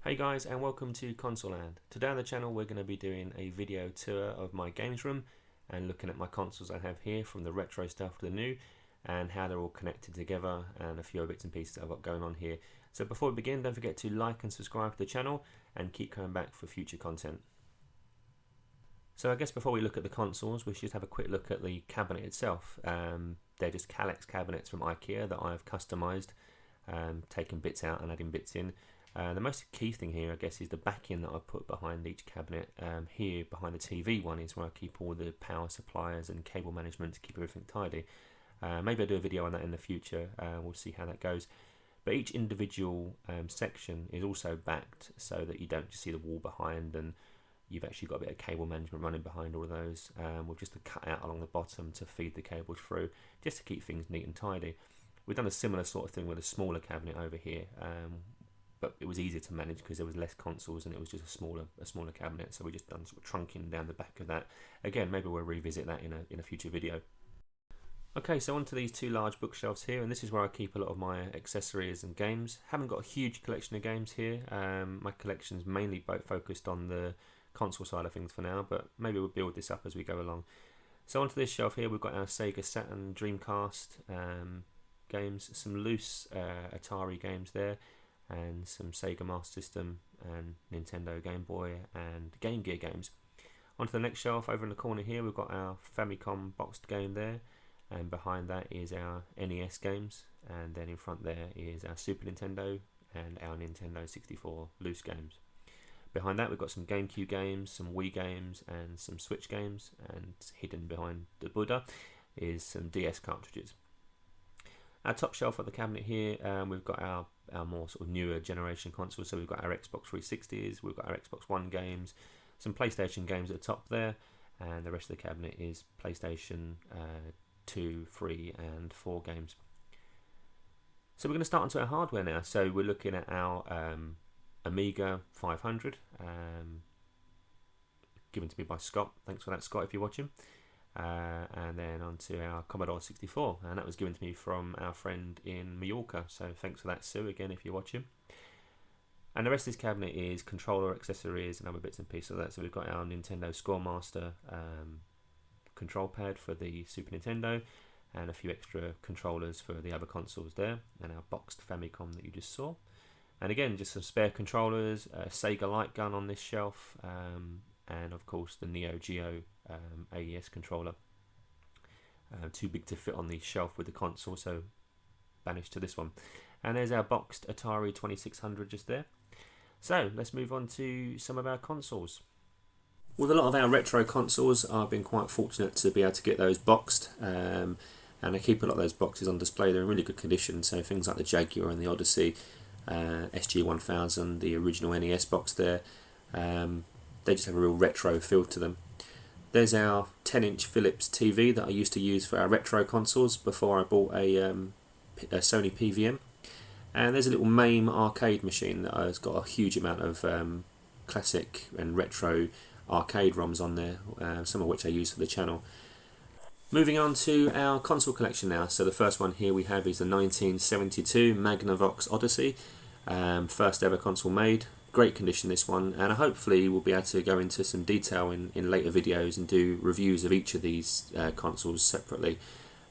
Hey guys, and welcome to Console Land. Today on the channel we're going to be doing a video tour of my games room and looking at my consoles I have here, from the retro stuff to the new, and how they're all connected together, and a few other bits and pieces that I've got going on here. So before we begin, don't forget to like and subscribe to the channel and keep coming back for future content. So I guess before we look at the consoles, we should have a quick look at the cabinet itself. They're just Kallax cabinets from IKEA that I've customised, taking bits out and adding bits in. The most key thing here, I guess, is the backing that I put behind each cabinet. Here behind the TV one is where I keep all the power supplies and cable management to keep everything tidy. Maybe I'll do a video on that in the future, we'll see how that goes. But each individual section is also backed so that you don't just see the wall behind, and you've actually got a bit of cable management running behind all of those, with just a cutout along the bottom to feed the cables through, just to keep things neat and tidy. We've done a similar sort of thing with a smaller cabinet over here, but it was easier to manage because there was less consoles and it was just a smaller cabinet, so we just done sort of trunking down the back of that. Again, maybe we'll revisit that in a future video. Okay, so onto these two large bookshelves here, and this is where I keep a lot of my accessories and games. Haven't got a huge collection of games here. My collection's mainly focused on the console side of things for now, but maybe we'll build this up as we go along. So onto this shelf here, we've got our Sega Saturn, Dreamcast games, some loose Atari games there, and some Sega Master System and Nintendo Game Boy and Game Gear games. Onto the next shelf, over in the corner here, we've got our Famicom boxed game there, and behind that is our NES games, and then in front there is our Super Nintendo and our Nintendo 64 loose games. Behind that we've got some Gamecube games, some Wii games and some Switch games, and hidden behind the Buddha is some DS cartridges. Our top shelf of the cabinet here, we've got our more sort of newer generation consoles. So we've got our Xbox 360s, we've got our Xbox One games, some PlayStation games at the top there, and the rest of the cabinet is PlayStation 2, 3 and 4 games. So we're going to start onto our hardware now. So we're looking at our Amiga 500, given to me by Scott. Thanks for that, Scott, if you're watching. And then onto our Commodore 64, and that was given to me from our friend in Mallorca, so thanks for that, Sue, again, if you're watching. And the rest of this cabinet is controller accessories and other bits and pieces of that. So we've got our Nintendo Scoremaster control pad for the Super Nintendo, and a few extra controllers for the other consoles there, and our boxed Famicom that you just saw. And again, just some spare controllers, a Sega light gun on this shelf, and of course the Geo AES controller, too big to fit on the shelf with the console, so banished to this one. And there's our boxed Atari 2600 just there. So let's move on to some of our consoles. With a lot of our retro consoles, I've been quite fortunate to be able to get those boxed, and I keep a lot of those boxes on display. They're in really good condition, so things like the Jaguar and the Odyssey, SG-1000, the original NES box there, they just have a real retro feel to them. There's our 10-inch Philips TV that I used to use for our retro consoles before I bought a Sony PVM. And there's a little MAME arcade machine that has got a huge amount of classic and retro arcade ROMs on there, some of which I use for the channel. Moving on to our console collection now. So the first one here we have is the 1972 Magnavox Odyssey, first ever console made. Great condition, this one, and hopefully we'll be able to go into some detail in later videos and do reviews of each of these consoles separately,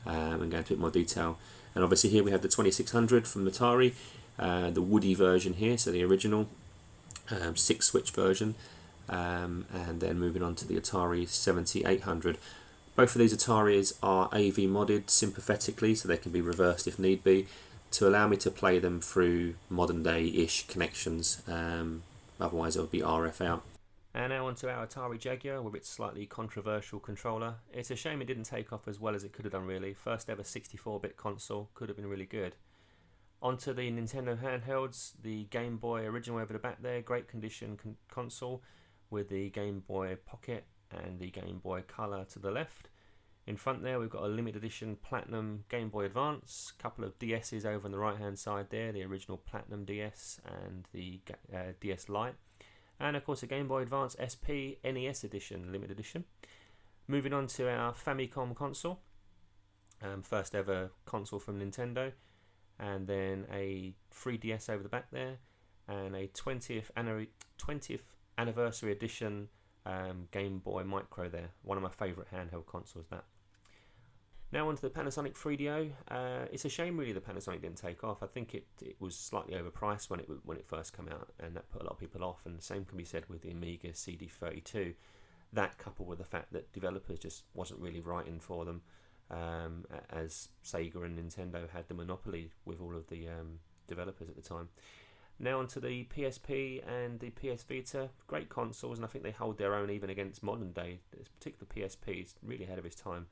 and go into a bit more detail. And obviously here we have the 2600 from Atari, the woody version here, so the original 6-switch version, and then moving on to the Atari 7800. Both of these Ataris are AV modded sympathetically, so they can be reversed if need be, to allow me to play them through modern day-ish connections, otherwise it would be RF out. And now onto our Atari Jaguar with its slightly controversial controller. It's a shame it didn't take off as well as it could have done really. First ever 64-bit console, could have been really good. Onto the Nintendo handhelds, the Game Boy original over the back there, great condition console with the Game Boy Pocket and the Game Boy Color to the left. In front there we've got a limited edition Platinum Game Boy Advance, a couple of DS's over on the right hand side there, the original Platinum DS and the DS Lite, and of course a Game Boy Advance SP NES edition, limited edition. Moving on to our Famicom console, first ever console from Nintendo, and then a 3DS over the back there, and a 20th anniversary edition Gameboy Micro there. One of my favourite handheld consoles, that. Now onto the Panasonic 3DO. It's a shame really the Panasonic didn't take off. I think it was slightly overpriced when it first came out, and that put a lot of people off, and the same can be said with the Amiga CD32. That coupled with the fact that developers just wasn't really writing for them, as Sega and Nintendo had the monopoly with all of the developers at the time. Now onto the PSP and the PS Vita. Great consoles, and I think they hold their own even against modern day. This particular PSP is really ahead of its time.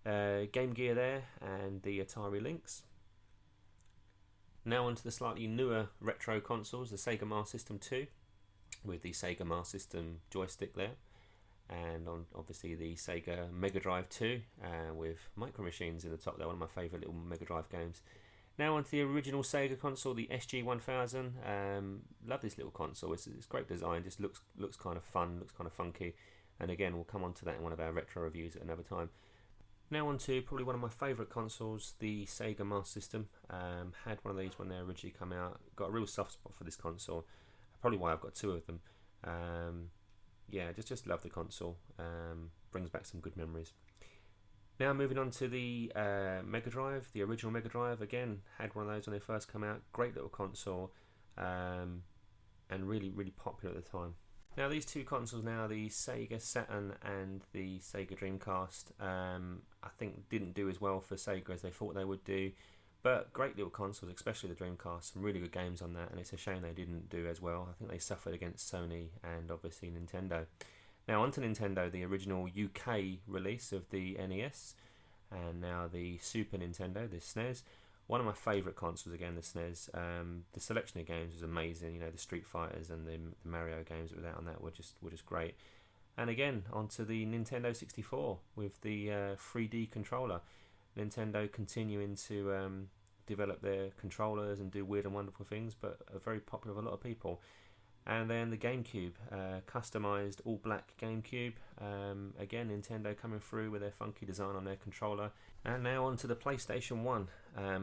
Game Gear there, and the Atari Lynx. Now onto the slightly newer retro consoles, the Sega Master System 2 with the Sega Master System joystick there, and obviously the Sega Megadrive 2 with Micro Machines in the top there, one of my favourite little Megadrive games. Now onto the original Sega console, the SG-1000. Love this little console. It's great design, just looks kind of fun, looks kind of funky, and again we'll come on to that in one of our retro reviews at another time. Now on to probably one of my favourite consoles, the Sega Master System. Had one of these when they originally come out. Got a real soft spot for this console. Probably why I've got two of them. Yeah, just love the console. Brings back some good memories. Now moving on to the Megadrive, the original Megadrive. Again, had one of those when they first come out. Great little console, and really popular at the time. Now these two consoles now, the Sega Saturn and the Sega Dreamcast, I think didn't do as well for Sega as they thought they would do, but great little consoles, especially the Dreamcast, some really good games on that, and it's a shame they didn't do as well. I think they suffered against Sony and obviously Nintendo. Now onto Nintendo, the original UK release of the NES, and now the Super Nintendo, the SNES. One of my favourite consoles again, the SNES. The selection of games was amazing. You know, the Street Fighters and the Mario games that were out on that were just great. And again, onto the Nintendo 64 with the 3D controller. Nintendo continuing to develop their controllers and do weird and wonderful things, but are very popular with a lot of people. And then the Gamecube, customised all black Gamecube. Again, Nintendo coming through with their funky design on their controller. And now onto the PlayStation 1.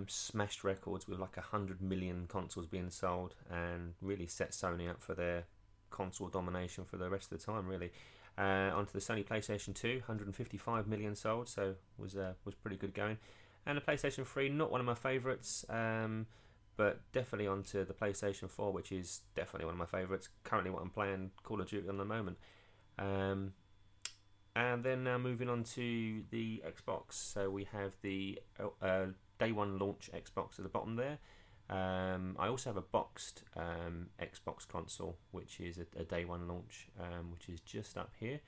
Smashed records with like 100 million consoles being sold, and really set Sony up for their console domination for the rest of the time, really. Onto the Sony PlayStation 2, 155 million sold, so was pretty good going. And the PlayStation 3, not one of my favourites, but definitely onto the PlayStation 4, which is definitely one of my favourites. Currently what I'm playing, Call of Duty on the moment. And then now moving on to the Xbox. So we have the day one launch Xbox at the bottom there. I also have a boxed Xbox console, which is a day one launch, which is just up here,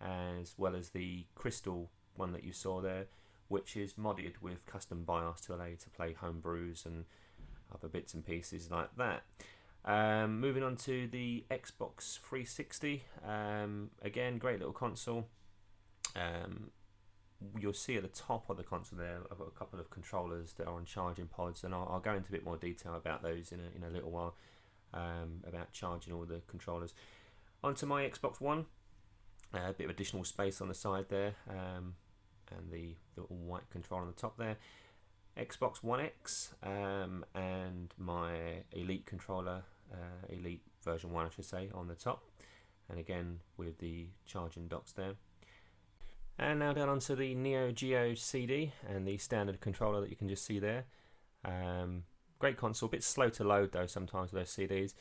as well as the Crystal one that you saw there, which is modded with custom BIOS to allow you to play homebrews and other bits and pieces like that. Moving on to the Xbox 360. Again, great little console. You'll see at the top of the console there, I've got a couple of controllers that are on charging pods, and I'll go into a bit more detail about those in a little while, about charging all the controllers. Onto my Xbox One, a bit of additional space on the side there, and the little white controller on the top there. Xbox One X, and my Elite controller, Elite version 1 I should say, on the top, and again with the charging docks there. And now down onto the Geo CD and the standard controller that you can just see there. Great console, a bit slow to load though sometimes with those CDs.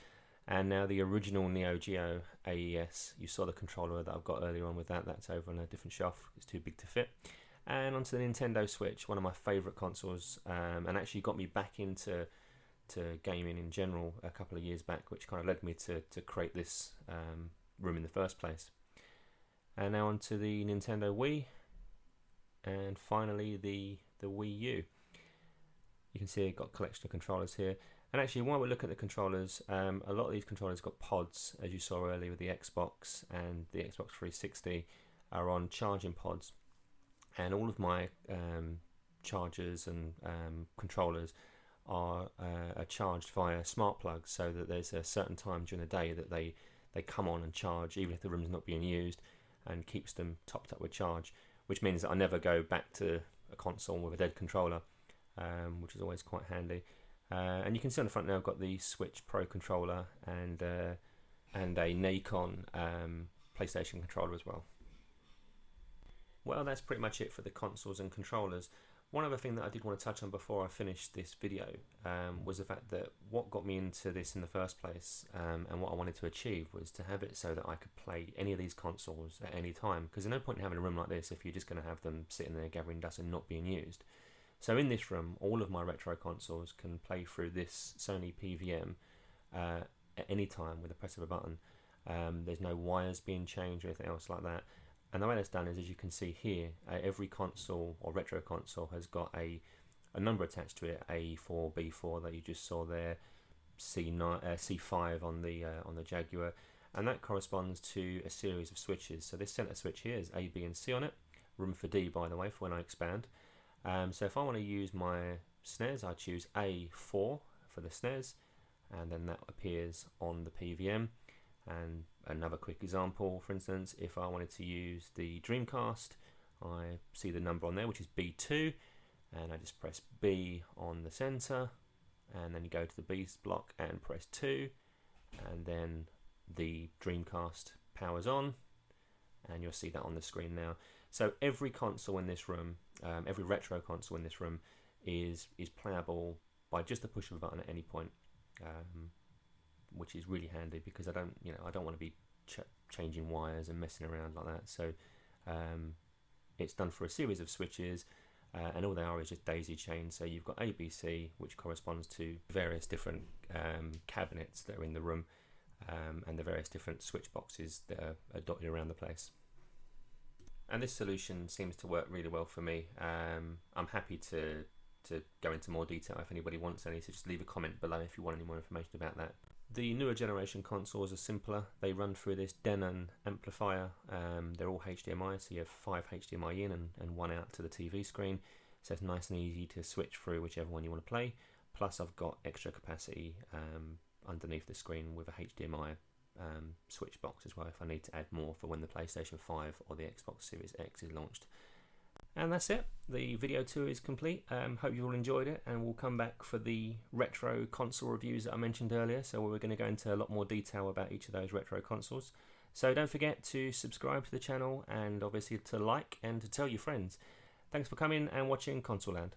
And now the original Geo AES. You saw the controller that I've got earlier on with that. That's over on a different shelf. It's too big to fit. And onto the Nintendo Switch, one of my favourite consoles, and actually got me back into gaming in general a couple of years back, which kind of led me to create this room in the first place. And now onto the Nintendo Wii, and finally the Wii U. You can see I've got a collection of controllers here. And actually, while we look at the controllers, a lot of these controllers got pods, as you saw earlier with the Xbox and the Xbox 360 are on charging pods. And all of my chargers and controllers are charged via smart plugs, so that there's a certain time during the day that they come on and charge, even if the room's not being used, and keeps them topped up with charge, which means that I never go back to a console with a dead controller, which is always quite handy. And you can see on the front now I've got the Switch Pro controller and a Nikon PlayStation controller as well. Well, that's pretty much it for the consoles and controllers. One other thing that I did want to touch on before I finished this video was the fact that what got me into this in the first place, and what I wanted to achieve, was to have it so that I could play any of these consoles at any time, because there's no point in having a room like this if you're just going to have them sitting there gathering dust and not being used. So in this room, all of my retro consoles can play through this Sony PVM at any time with the press of a button. There's no wires being changed or anything else like that. And the way that's done is, as you can see here, every console or retro console has got a number attached to it, A4, B4 that you just saw there, C9, C5 on the Jaguar, and that corresponds to a series of switches. So this center switch here is A, B, and C on it. Room for D, by the way, for when I expand. So if I want to use my SNES, I choose A4 for the SNES, and then that appears on the PVM. And another quick example, for instance, if I wanted to use the Dreamcast, I see the number on there, which is B2, and I just press B on the center, and then you go to the B block and press 2, and then the Dreamcast powers on, and you'll see that on the screen now. So every console in this room, every retro console in this room is playable by just the push of a button at any point. Which is really handy, because I don't want to be changing wires and messing around like that. So it's done for a series of switches, and all they are is just daisy chains. So you've got ABC, which corresponds to various different cabinets that are in the room, and the various different switch boxes that are dotted around the place. And this solution seems to work really well for me. I'm happy to go into more detail if anybody wants any, so just leave a comment below if you want any more information about that. The newer generation consoles are simpler. They run through this Denon amplifier. They're all HDMI, so you have 5 HDMI in and 1 out to the TV screen. So it's nice and easy to switch through whichever one you want to play. Plus I've got extra capacity underneath the screen with a HDMI switch box as well, if I need to add more for when the PlayStation 5 or the Xbox Series X is launched. And that's it. The video tour is complete. Hope you all enjoyed it, and we'll come back for the retro console reviews that I mentioned earlier. So we're going to go into a lot more detail about each of those retro consoles. So don't forget to subscribe to the channel, and obviously to like and to tell your friends. Thanks for coming and watching Console Land.